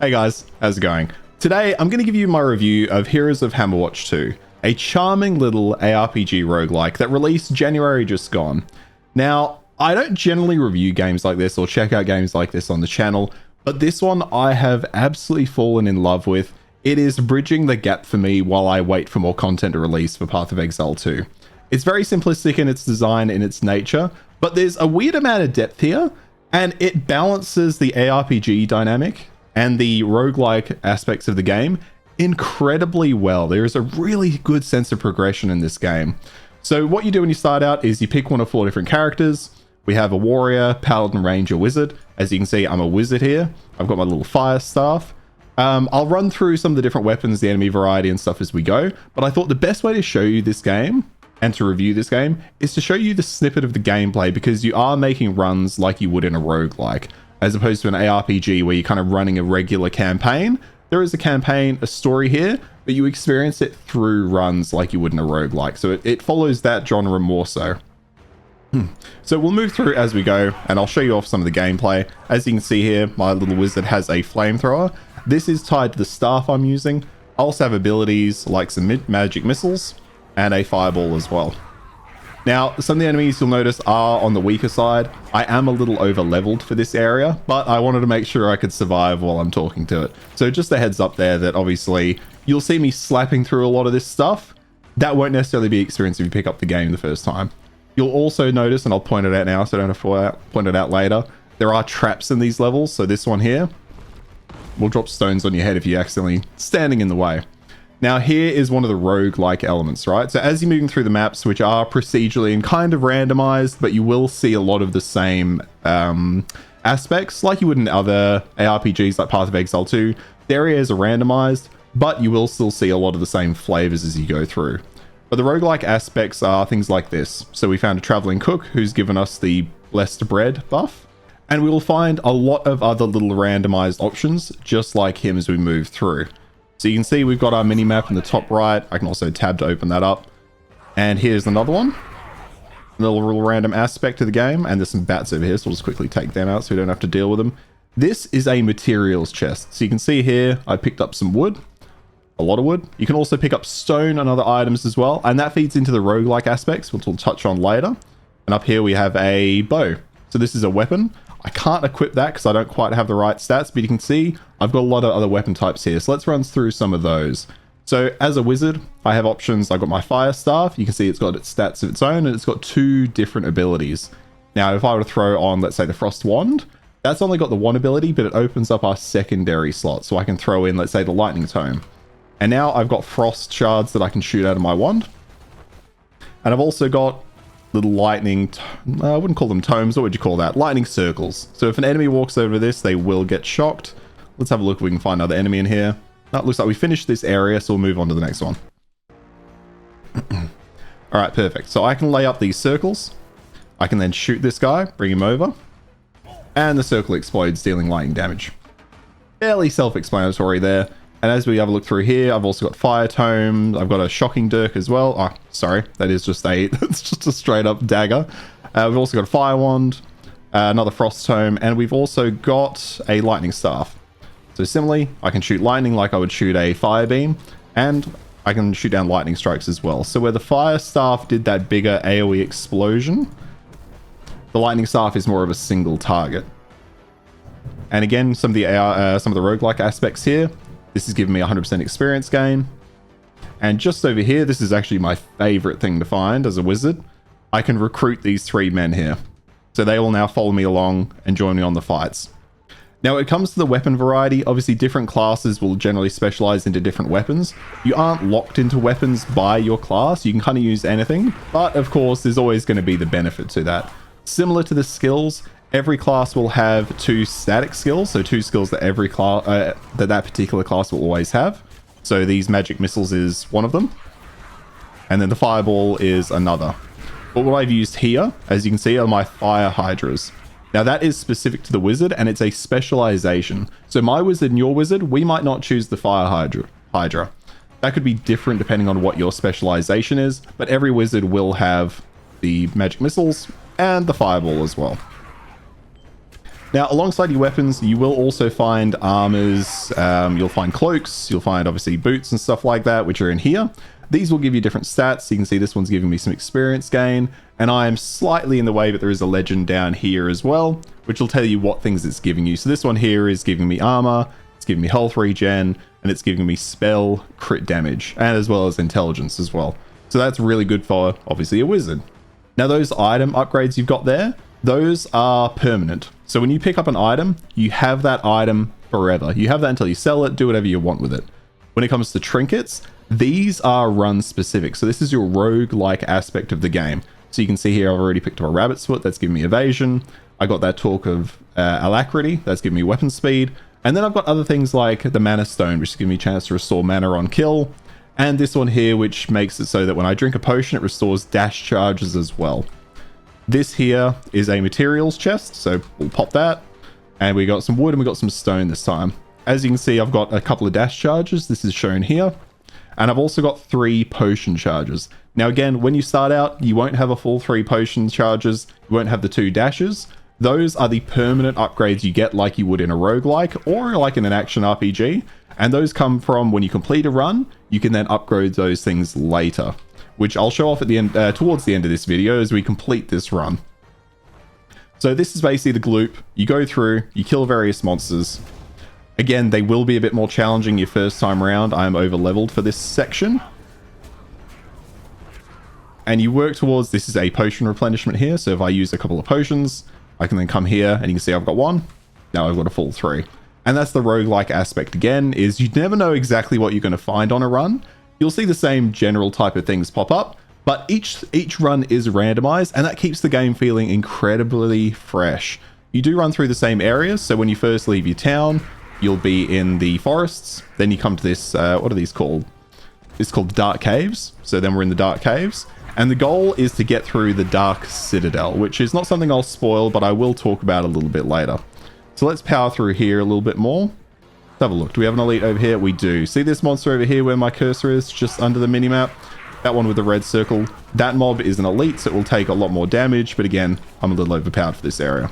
Hey guys, how's it going? Today I'm going to give you my review of Heroes of Hammerwatch 2, a charming little ARPG roguelike that released January just gone. Now, I don't generally review games like this or check out games like this on the channel, but this one I have absolutely fallen in love with. It is bridging the gap for me while I wait for more content to release for Path of Exile 2. It's very simplistic in its design, in its nature, but there's a weird amount of depth here, and it balances the ARPG dynamic and the roguelike aspects of the game incredibly well. There is a really good sense of progression in this game. So what you do when you start out is you pick one of 4 different characters. We have a warrior, paladin, ranger, wizard. As you can see, I'm a wizard here. I've got my little fire staff. I'll run through some of the different weapons, the enemy variety and stuff as we go, but I thought the best way to show you this game and to review this game is to show you the snippet of the gameplay, because you are making runs like you would in a roguelike, as opposed to an ARPG where you're kind of running a regular campaign. There is a campaign, a story here, but you experience it through runs like you would in a roguelike. So it follows that genre more so. So we'll move through as we go, and I'll show you off some of the gameplay. As you can see here, my little wizard has a flamethrower. This is tied to the staff I'm using. I also have abilities like some magic missiles and a fireball as well. Now, some of the enemies you'll notice are on the weaker side. I am a little over leveled for this area, but I wanted to make sure I could survive while I'm talking to it. So just a heads up there that obviously you'll see me slapping through a lot of this stuff. That won't necessarily be experienced if you pick up the game the first time. You'll also notice, and I'll point it out now so I don't have to point it out later, there are traps in these levels. So this one here will drop stones on your head if you're accidentally standing in the way. Now here is one of the roguelike elements, right? So as you're moving through the maps, which are procedurally and kind of randomized, but you will see a lot of the same aspects like you would in other ARPGs like Path of Exile 2. The areas are randomized, but you will still see a lot of the same flavors as you go through. But the roguelike aspects are things like this. So we found a traveling cook who's given us the blessed bread buff, and we will find a lot of other little randomized options just like him as we move through. So you can see we've got our mini map in the top right. I can also tab to open that up. And here's another one. A little random aspect to the game. And there's some bats over here, so we'll just quickly take them out so we don't have to deal with them. This is a materials chest. So you can see here, I picked up some wood. A lot of wood. You can also pick up stone and other items as well. And that feeds into the roguelike aspects, which we'll touch on later. And up here we have a bow. So this is a weapon. I can't equip that because I don't quite have the right stats, but you can see I've got a lot of other weapon types here. So let's run through some of those. So as a wizard, I have options. I've got my fire staff. You can see it's got its stats of its own, and it's got 2 different abilities. Now, if I were to throw on, let's say, the frost wand, that's only got the 1 ability, but it opens up our secondary slot. So I can throw in, let's say, the lightning tome. And now I've got frost shards that I can shoot out of my wand. And I've also got little lightning, I wouldn't call them tomes, what would you call that? Lightning circles. So if an enemy walks over this, they will get shocked. Let's have a look if we can find another enemy in here. That looks like we finished this area, so we'll move on to the next one. Alright, perfect. So I can lay up these circles. I can then shoot this guy, bring him over. And the circle explodes, dealing lightning damage. Fairly self-explanatory there. And as we have a look through here, I've also got fire tome. I've got a shocking dirk as well. Oh, sorry. That is just it's just a straight up dagger. We've also got a fire wand, another frost tome, and we've also got a lightning staff. So similarly, I can shoot lightning like I would shoot a fire beam, and I can shoot down lightning strikes as well. So where the fire staff did that bigger AoE explosion, the lightning staff is more of a single target. And again, some of the roguelike aspects here. This is giving me 100% experience gain. And just over here, this is actually my favorite thing to find as a wizard. I can recruit these 3 men here. So they will now follow me along and join me on the fights. Now, when it comes to the weapon variety, obviously different classes will generally specialize into different weapons. You aren't locked into weapons by your class. You can kind of use anything. But of course, there's always going to be the benefit to that. Similar to the skills, every class will have 2 static skills, so 2 skills that every class that particular class will always have. So these magic missiles is one of them, and then the fireball is another. But what I've used here, as you can see, are my fire hydras. Now that is specific to the wizard, and it's a specialization. So my wizard and your wizard, we might not choose the fire hydra. That could be different depending on what your specialization is, but every wizard will have the magic missiles and the fireball as well. Now, alongside your weapons, you will also find armors, you'll find cloaks, you'll find obviously boots and stuff like that, which are in here. These will give you different stats. So you can see this one's giving me some experience gain, and I am slightly in the way, but there is a legend down here as well, which will tell you what things it's giving you. So this one here is giving me armor, it's giving me health regen, and it's giving me spell crit damage, and as well as intelligence as well. So that's really good for, obviously, a wizard. Now, those item upgrades you've got there, those are permanent. So when you pick up an item, you have that item forever. You have that until you sell it, do whatever you want with it. When it comes to trinkets, these are run specific. So this is your roguelike aspect of the game. So you can see here, I've already picked up a rabbit's foot. That's giving me evasion. I got that talk of alacrity. That's giving me weapon speed. And then I've got other things like the mana stone, which is giving me a chance to restore mana on kill. And this one here, which makes it so that when I drink a potion, it restores dash charges as well. This here is a materials chest. So we'll pop that. And we got some wood and we got some stone this time. As you can see, I've got a couple of dash charges. This is shown here. And I've also got 3 potion charges. Now again, when you start out, you won't have a full 3 potion charges. You won't have the 2 dashes. Those are the permanent upgrades you get like you would in a roguelike or like in an action RPG. And those come from when you complete a run, you can then upgrade those things later, which I'll show off at the end, towards the end of this video as we complete this run. So this is basically the gloop. You go through, you kill various monsters. Again, they will be a bit more challenging your first time around. I am over leveled for this section. And you work towards, this is a potion replenishment here. So if I use a couple of potions, I can then come here and you can see I've got 1. Now I've got a full 3. And that's the roguelike aspect again, is you never know exactly what you're going to find on a run. You'll see the same general type of things pop up, but each run is randomized, and that keeps the game feeling incredibly fresh. You do run through the same areas. So when you first leave your town, you'll be in the forests. Then you come to this, what are these called? It's called the Dark Caves. So then we're in the Dark Caves. And the goal is to get through the Dark Citadel, which is not something I'll spoil, but I will talk about a little bit later. So let's power through here a little bit more. Let's have a look. Do we have an elite over here? We do. See this monster over here where my cursor is, just under the minimap? That one with the red circle. That mob is an elite, so it will take a lot more damage. But again, I'm a little overpowered for this area.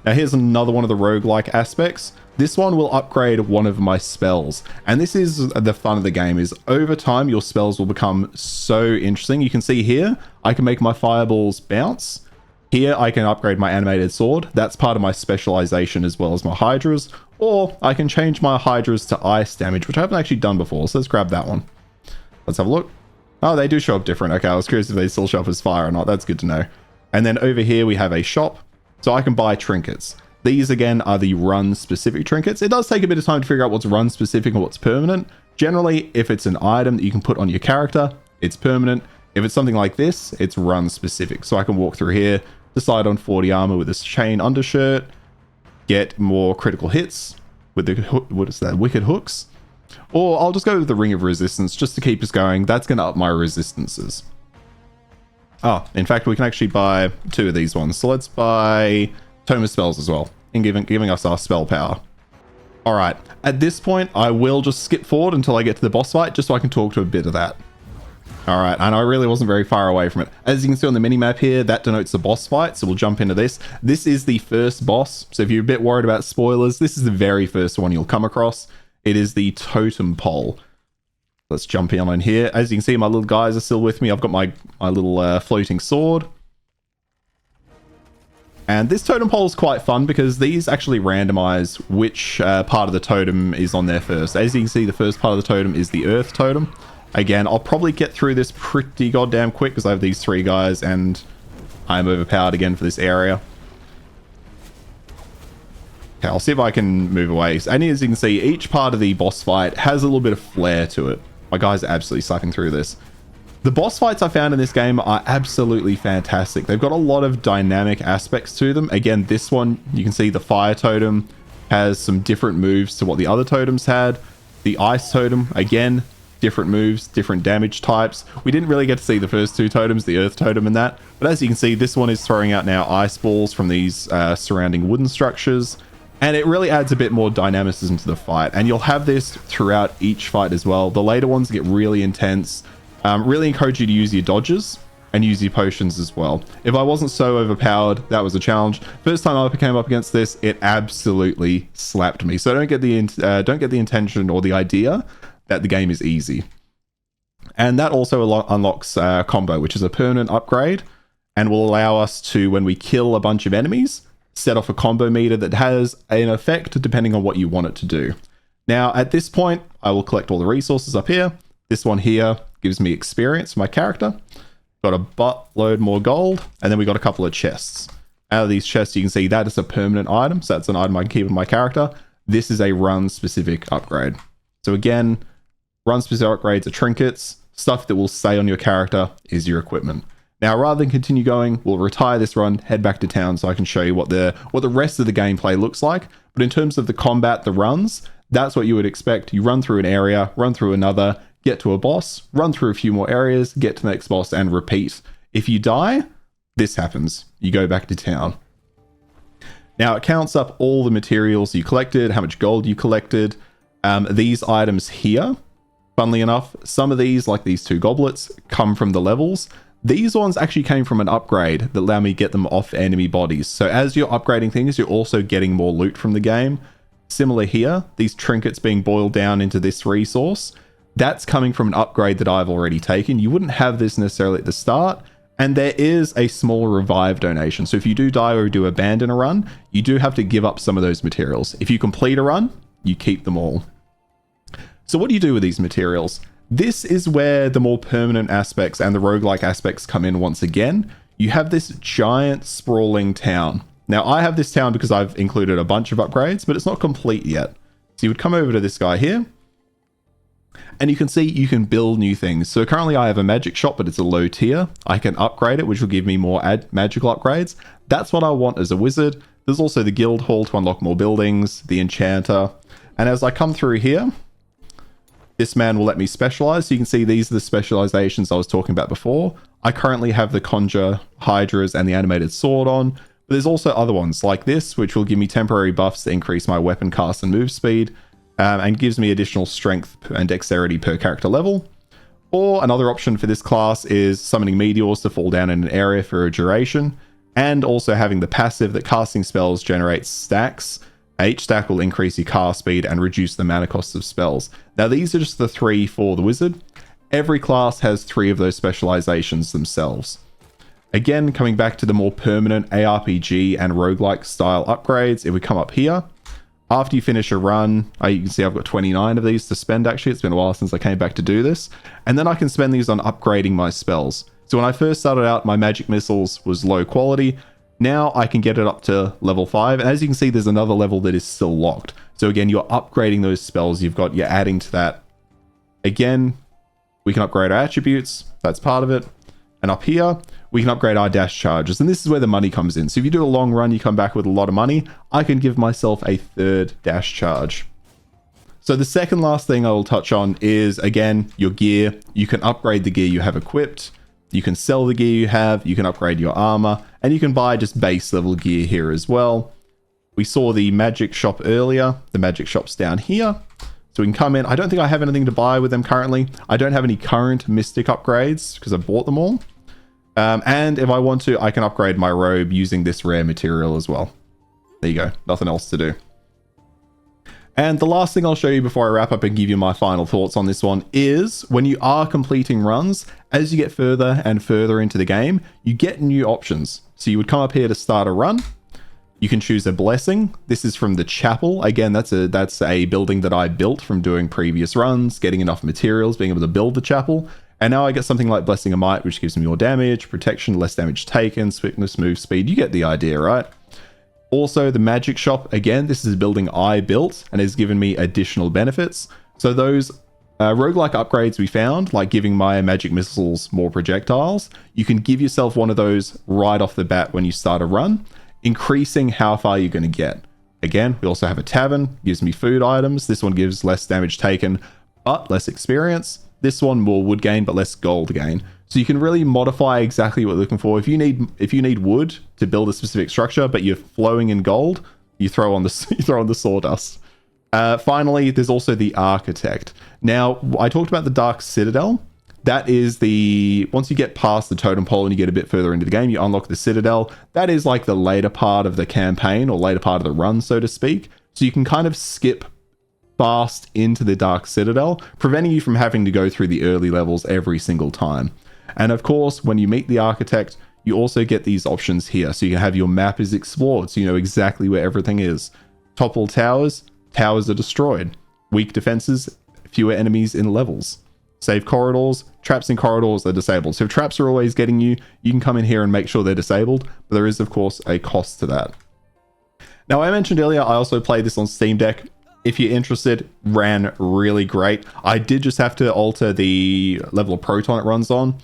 Now here's another one of the roguelike aspects. This one will upgrade one of my spells. And this is the fun of the game, is over time your spells will become so interesting. You can see here, I can make my fireballs bounce. Here I can upgrade my animated sword. That's part of my specialization as well as my hydras. Or I can change my hydras to ice damage, which I haven't actually done before. So let's grab that one. Let's have a look. Oh, they do show up different. Okay, I was curious if they still show up as fire or not. That's good to know. And then over here we have a shop. So I can buy trinkets. These again are the run specific trinkets. It does take a bit of time to figure out what's run specific and what's permanent. Generally, if it's an item that you can put on your character, it's permanent. If it's something like this, it's run specific. So I can walk through here, decide on 40 armor with this chain undershirt, get more critical hits with the, what is that, wicked hooks. Or I'll just go with the ring of resistance just to keep us going. That's going to up my resistances. Oh, in fact, we can actually buy 2 of these ones. So let's buy Tome of Spells as well, and giving us our spell power. All right, at this point, I will just skip forward until I get to the boss fight, just so I can talk to a bit of that. All right, and I really wasn't very far away from it. As you can see on the minimap here, that denotes the boss fight, so we'll jump into this. This is the first boss, so if you're a bit worried about spoilers, this is the very first one you'll come across. It is the totem pole. Let's jump in on here. As you can see, my little guys are still with me. I've got my little floating sword. And this totem pole is quite fun because these actually randomize which part of the totem is on there first. As you can see, the first part of the totem is the earth totem. Again, I'll probably get through this pretty goddamn quick because I have these 3 guys and I'm overpowered again for this area. Okay, I'll see if I can move away. And as you can see, each part of the boss fight has a little bit of flair to it. My guys are absolutely sucking through this. The boss fights I found in this game are absolutely fantastic. They've got a lot of dynamic aspects to them. Again, this one, you can see the fire totem has some different moves to what the other totems had. The ice totem, again, different moves, different damage types. We didn't really get to see the first 2 totems, the earth totem and that. But as you can see, this one is throwing out now ice balls from these surrounding wooden structures. And it really adds a bit more dynamicism to the fight. And you'll have this throughout each fight as well. The later ones get really intense. Really encourage you to use your dodges. and use your potions as well. If I wasn't so overpowered, that was a challenge. First time I came up against this, it absolutely slapped me. So don't get the intention or the idea that the game is easy. And that also unlocks combo, which is a permanent upgrade, and will allow us to, when we kill a bunch of enemies, set off a combo meter that has an effect depending on what you want it to do. Now, at this point, I will collect all the resources up here. This one here gives me experience for my character. Got a buttload more gold, and then we got a couple of chests. Out of these chests, you can see that is a permanent item, so that's an item I can keep in my character. This is a run-specific upgrade. So again, run-specific upgrades are trinkets. Stuff that will stay on your character is your equipment. Now, rather than continue going, we'll retire this run, head back to town so I can show you what the rest of the gameplay looks like. But in terms of the combat, the runs, that's what you would expect. You run through an area, run through another, get to a boss, run through a few more areas, get to the next boss, and repeat. If you die, this happens. You go back to town. Now, it counts up all the materials you collected, how much gold you collected. These items here, funnily enough, some of these, like these 2 goblets, come from the levels. These ones actually came from an upgrade that allowed me to get them off enemy bodies. So as you're upgrading things, you're also getting more loot from the game. Similar here, these trinkets being boiled down into this resource, that's coming from an upgrade that I've already taken. You wouldn't have this necessarily at the start, and there is a small revive donation. So if you do die or do abandon a run, you do have to give up some of those materials. If you complete a run, you keep them all. So what do you do with these materials? This is where the more permanent aspects and the roguelike aspects come in once again. You have this giant sprawling town. Now I have this town because I've included a bunch of upgrades, but it's not complete yet. So you would come over to this guy here, and you can see you can build new things. So currently I have a magic shop, but it's a low tier. I can upgrade it, which will give me more magical upgrades. That's what I want as a wizard. There's also the guild hall to unlock more buildings, the enchanter. And as I come through here, this man will let me specialize. So you can see these are the specializations I was talking about before. I currently have the conjure, hydras, and the animated sword on. But there's also other ones like this, which will give me temporary buffs to increase my weapon cast and move speed. And gives me additional strength and dexterity per character level. Or another option for this class is summoning meteors to fall down in an area for a duration, and also having the passive that casting spells generates stacks. Each stack will increase your cast speed and reduce the mana cost of spells. Now these are just the 3 for the wizard. Every class has 3 of those specializations themselves. Again, coming back to the more permanent ARPG and roguelike style upgrades, if we come up here, after you finish a run, you can see I've got 29 of these to spend actually. It's been a while since I came back to do this. And then I can spend these on upgrading my spells. So when I first started out, my magic missiles was low quality. Now I can get it up to level 5. And as you can see, there's another level that is still locked. So again, you're upgrading those spells you're adding to that. Again, we can upgrade our attributes. That's part of it. And up here, we can upgrade our dash charges. And this is where the money comes in. So if you do a long run, you come back with a lot of money. I can give myself a 3rd dash charge. So the second last thing I will touch on is, again, your gear. You can upgrade the gear you have equipped. You can sell the gear you have. You can upgrade your armor. And you can buy just base level gear here as well. We saw the magic shop earlier. The magic shop's down here. So we can come in. I don't think I have anything to buy with them currently. I don't have any current mystic upgrades because I bought them all. And if I want to, I can upgrade my robe using this rare material as well. There you go. Nothing else to do. And the last thing I'll show you before I wrap up and give you my final thoughts on this one is when you are completing runs, as you get further and further into the game, you get new options. So you would come up here to start a run. You can choose a blessing. This is from the chapel. Again, that's a building that I built from doing previous runs, getting enough materials, being able to build the chapel. And now I get something like Blessing of Might, which gives me more damage, protection, less damage taken, swiftness, move speed. You get the idea, right? Also, the magic shop, again, this is a building I built and has given me additional benefits. So those roguelike upgrades we found, like giving my magic missiles more projectiles, you can give yourself one of those right off the bat when you start a run, increasing how far you're going to get. Again, we also have a tavern, gives me food items. This one gives less damage taken, but less experience. This one more wood gain, but less gold gain. So you can really modify exactly what you're looking for. If you need wood to build a specific structure, but you're flowing in gold, you throw on the sawdust. Finally, there's also the architect. Now, I talked about the Dark Citadel. That is once you get past the totem pole and you get a bit further into the game, you unlock the Citadel. That is like the later part of the campaign, or later part of the run, so to speak. So you can kind of skip fast into the Dark Citadel, preventing you from having to go through the early levels every single time. And of course, when you meet the Architect, you also get these options here. So you can have your map is explored, so you know exactly where everything is. Topple towers, towers are destroyed. Weak defenses, fewer enemies in levels. Safe corridors, traps in corridors are disabled. So if traps are always getting you, you can come in here and make sure they're disabled, but there is of course a cost to that. Now, I mentioned earlier, I also played this on Steam Deck. If you're interested, ran really great. I did just have to alter the level of Proton it runs on,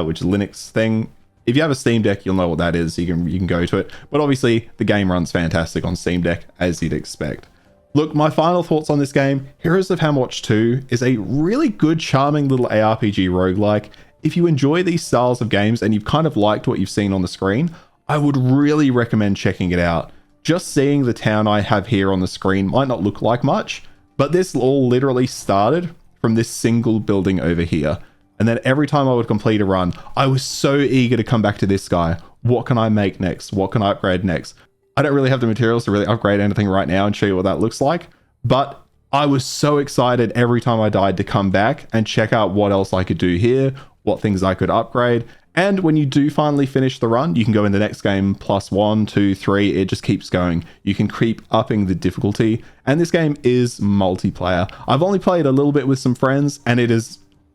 which is a Linux thing. If you have a Steam Deck, you'll know what that is. You can go to it. But obviously, the game runs fantastic on Steam Deck, as you'd expect. Look, my final thoughts on this game, Heroes of Hammerwatch 2 is a really good, charming little ARPG roguelike. If you enjoy these styles of games and you've kind of liked what you've seen on the screen, I would really recommend checking it out. Just seeing the town I have here on the screen might not look like much, but this all literally started from this single building over here. And then every time I would complete a run, I was so eager to come back to this guy. What can I make next? What can I upgrade next? I don't really have the materials to really upgrade anything right now and show you what that looks like, but I was so excited every time I died to come back and check out what else I could do here, what things I could upgrade. And when you do finally finish the run, you can go in the next game +1, 2, 3, it just keeps going. You can keep upping the difficulty, and this game is multiplayer. I've only played a little bit with some friends, and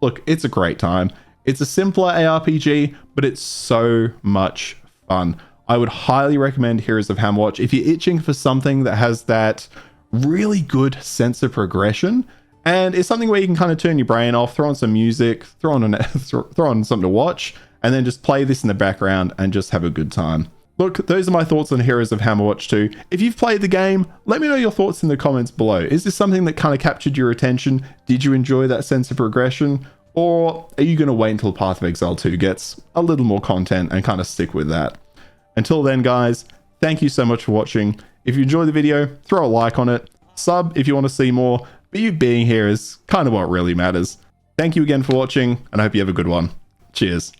look, it's a great time. It's a simpler ARPG, but it's so much fun. I would highly recommend Heroes of Hammerwatch if you're itching for something that has that really good sense of progression, and it's something where you can kind of turn your brain off, throw on some music, throw on something to watch, and then just play this in the background and just have a good time. Look, those are my thoughts on Heroes of Hammerwatch 2. If you've played the game, let me know your thoughts in the comments below. Is this something that kind of captured your attention? Did you enjoy that sense of progression? Or are you going to wait until Path of Exile 2 gets a little more content and kind of stick with that? Until then, guys, thank you so much for watching. If you enjoyed the video, throw a like on it, sub if you want to see more, but you being here is kind of what really matters. Thank you again for watching, and I hope you have a good one. Cheers.